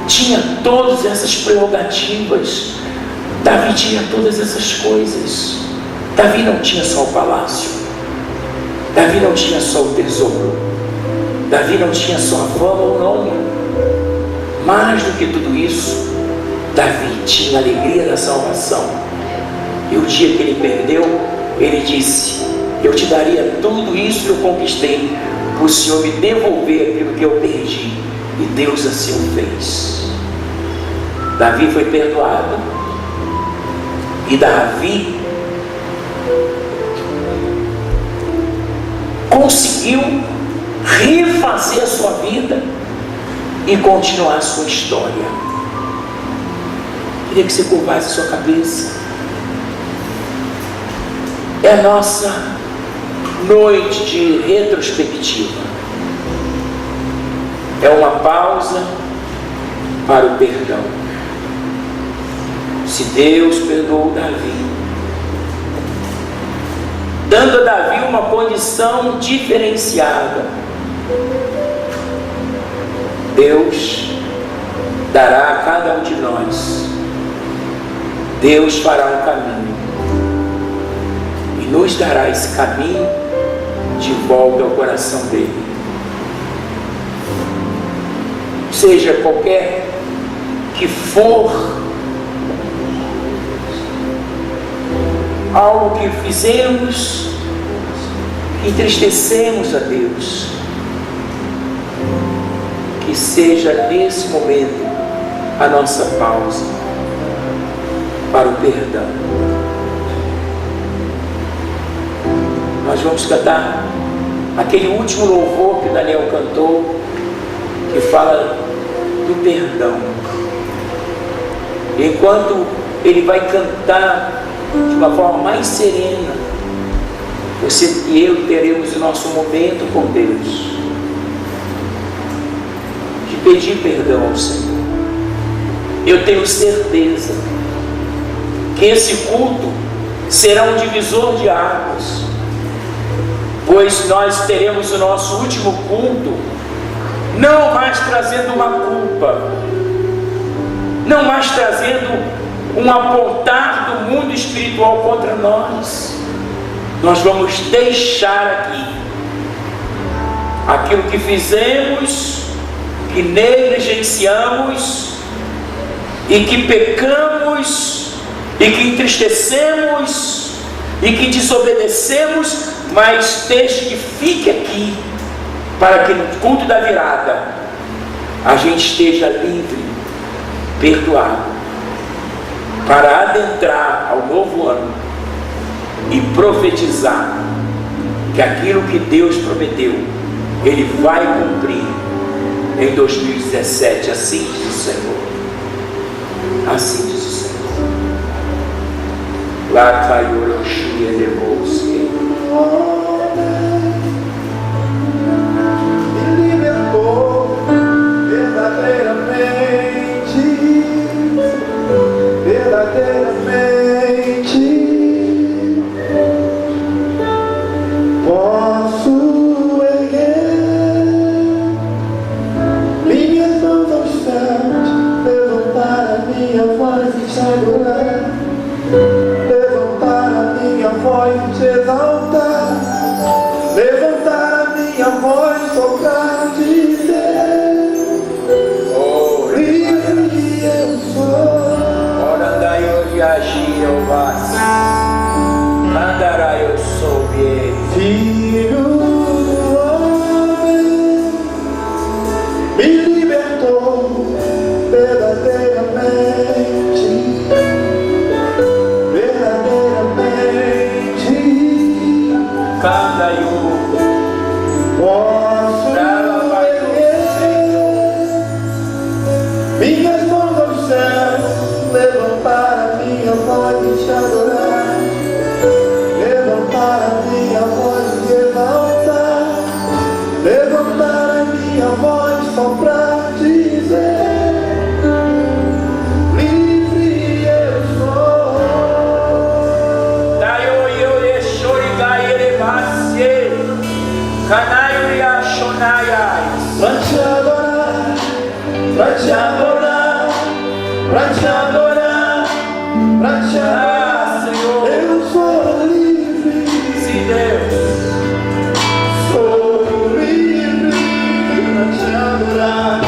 Speaker 1: tinha todas essas prerrogativas, Davi tinha todas essas coisas. Davi não tinha só o palácio, Davi não tinha só o tesouro, Davi não tinha só a fama ou o nome. Mais do que tudo isso, Davi tinha a alegria da salvação. E o dia que ele perdeu, ele disse: eu te daria tudo isso que eu conquistei, para o Senhor me devolver aquilo que eu perdi. E Deus assim o fez. Davi foi perdoado, e Davi conseguiu refazer a sua vida e continuar a sua história. Queria que você curvasse a sua cabeça. É a nossa noite de retrospectiva. É uma pausa para o perdão. Se Deus perdoou Davi, dando a Davi uma condição diferenciada, Deus dará a cada um de nós. Deus fará um caminho e nos dará esse caminho de volta ao coração dele. Seja qualquer que for algo que fizemos, entristecemos a Deus, que seja nesse momento a nossa pausa para o perdão. Nós vamos cantar aquele último louvor que Daniel cantou, que fala do perdão. Enquanto ele vai cantar de uma forma mais serena, você e eu teremos o nosso momento com Deus, de pedir perdão ao Senhor. Eu tenho certeza que esse culto será um divisor de águas, pois nós teremos o nosso último culto, não mais trazendo uma culpa, não mais trazendo um apontar do mundo espiritual contra nós. Nós vamos deixar aqui aquilo que fizemos, que negligenciamos e que pecamos e que entristecemos e que desobedecemos, mas desde que fique aqui, para que no culto da virada a gente esteja livre, perdoado, para adentrar ao novo ano e profetizar que aquilo que Deus prometeu, Ele vai cumprir em 2017. Assim diz o Senhor. Assim diz o Senhor. Lá caiu o Xia de Bolsa.
Speaker 2: Me libertou verdadeiramente. Posso erguer minhas mãos aos céus, levantar a minha voz e te adorar, levantar a minha voz e te exaltar, levantar a minha voz só pra dizer: livre eu sou.
Speaker 1: Ora daí eu agir eu vaso, andará eu sou bem.
Speaker 2: Filho do homem, me libertou verdadeiramente, verdadeiramente.
Speaker 1: Cada
Speaker 2: Posso erguer minhas mãos aos céus, levantar a minha voz e te adorar, levantar a minha voz e exaltar, levantar a minha voz só pra dizer: livre eu sou.
Speaker 1: daí eu choro e daí ele vazie, canaio e achonaiai.
Speaker 2: Pra te adorar, pra te adorar, pra te adorar, pra te adorar,
Speaker 1: Senhor.
Speaker 2: eu sou livre,
Speaker 1: Se Deus,
Speaker 2: sou livre. Pra te adorar,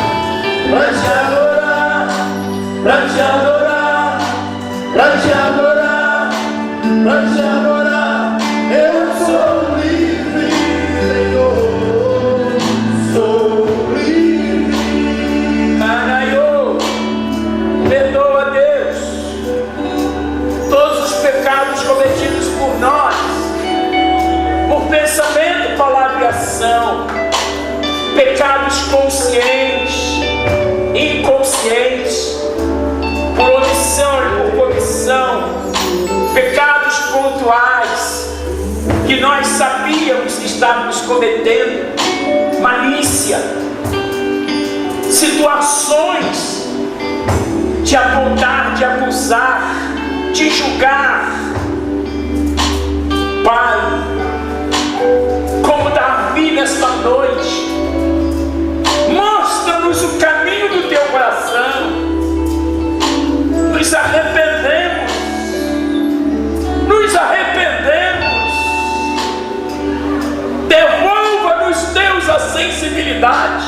Speaker 2: pra te adorar, pra te adorar, pra te adorar, pra te adorar, eu sou livre, Senhor, sou livre.
Speaker 1: canaio, perdoa, Deus, todos os pecados cometidos por nós, por pensamento, palavra e ação, pecados conscientes, inconscientes, por omissão e por comissão, pecados pontuais, que nós sabíamos que estávamos cometendo, malícia, situações de apontar, de acusar, de julgar. Pai, como Davi nesta noite, mostra-nos o caminho do teu coração. Nos arrependemos, nos arrependemos. Devolva-nos, Deus, a sensibilidade.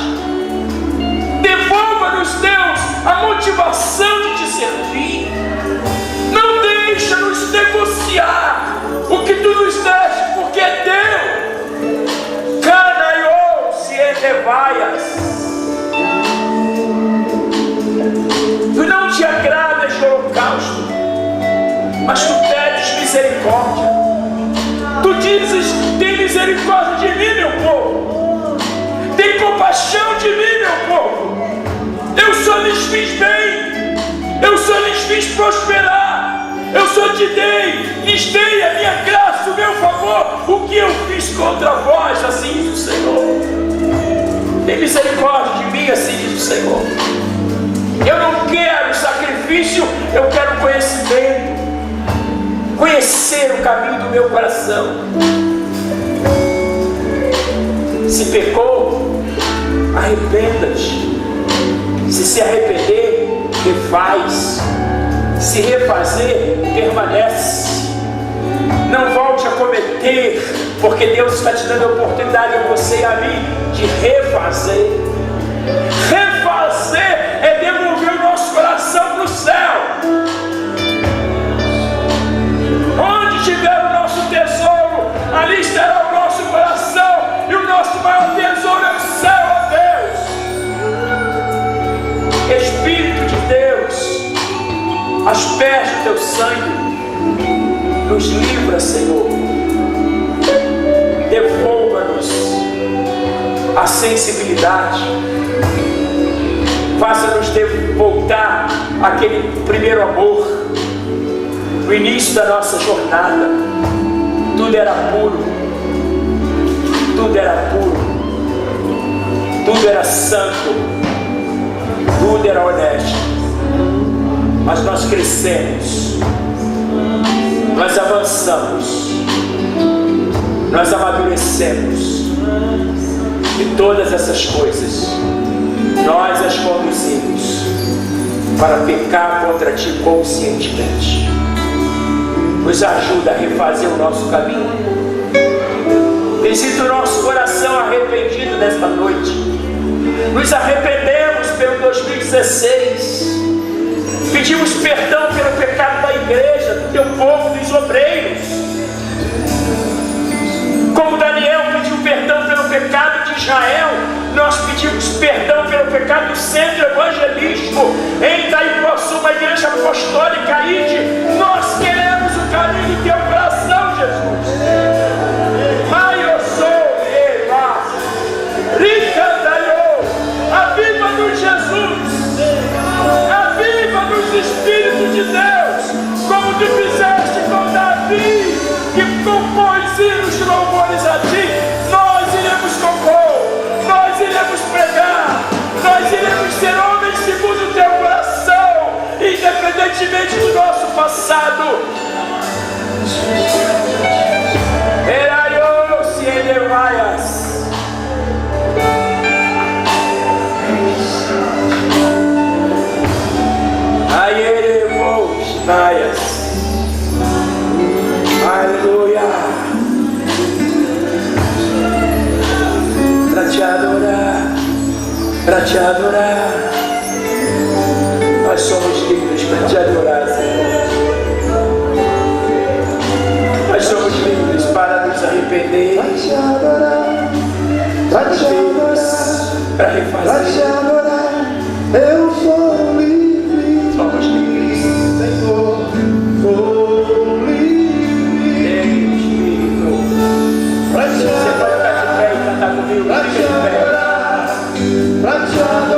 Speaker 1: Devolva-nos, Deus, a motivação de te servir. Não deixa-nos negociar o que tu nos deste dizes: tem misericórdia de mim, meu povo. Tem compaixão de mim, meu povo. Eu só lhes fiz bem. Eu só lhes fiz prosperar. Eu só lhes dei a minha graça, o meu favor. O que eu fiz contra vós, assim diz o Senhor. Tem misericórdia de mim, assim diz o Senhor. Eu não quero sacrifício, eu quero conhecimento. Conhecer o caminho do meu coração. Se pecou, arrependa-te. Se arrepender, refaz. Se refazer, permanece. Não volte a cometer, porque Deus está te dando a oportunidade a você e a mim de refazer. Refazer é devolver o nosso coração para o céu. Onde tiver o nosso tesouro, ali estará o nosso coração. E o nosso maior tesouro é o céu, ó Deus. Espírito de Deus, aos pés do teu sangue, nos livra, Senhor. Devolva-nos a sensibilidade. Faça-nos voltar àquele primeiro amor. No início da nossa jornada, tudo era puro. Tudo era puro. Tudo era santo. Tudo era honesto. Mas nós crescemos. Nós avançamos. Nós amadurecemos. E todas essas coisas nós as conduzimos para pecar contra ti conscientemente. Nos ajuda a refazer o nosso caminho. Visita o nosso coração arrependido nesta noite. Nos arrependemos pelo 2016. Pedimos perdão pelo pecado da igreja, do teu povo, dos obreiros. Como Daniel pediu perdão pelo pecado de Israel, nós pedimos perdão pelo pecado do centro evangelístico em Itaipuaçu, uma igreja apostólica. Nós queremos o caminho do teu coração, Jesus. Aviva-nos, Jesus. Aviva-nos, Espírito de Deus, como tu fizeste com Davi, que compôs hinos de louvores a ti. Nós iremos compor, nós iremos pregar, nós iremos ser homens segundo o teu coração, independentemente do nosso passado. Eraios e elevaias. Aleluia. Para te adorar, nós somos livres para te adorar, Senhor. Nós somos livres para nos arrepender, para te adorar, para refazer, para te adorar. Eu sou livre, somos livres, Senhor. Sou livre, Espírito. Você pode ficar de pé e cantar comigo. Para te adorar, para te adorar.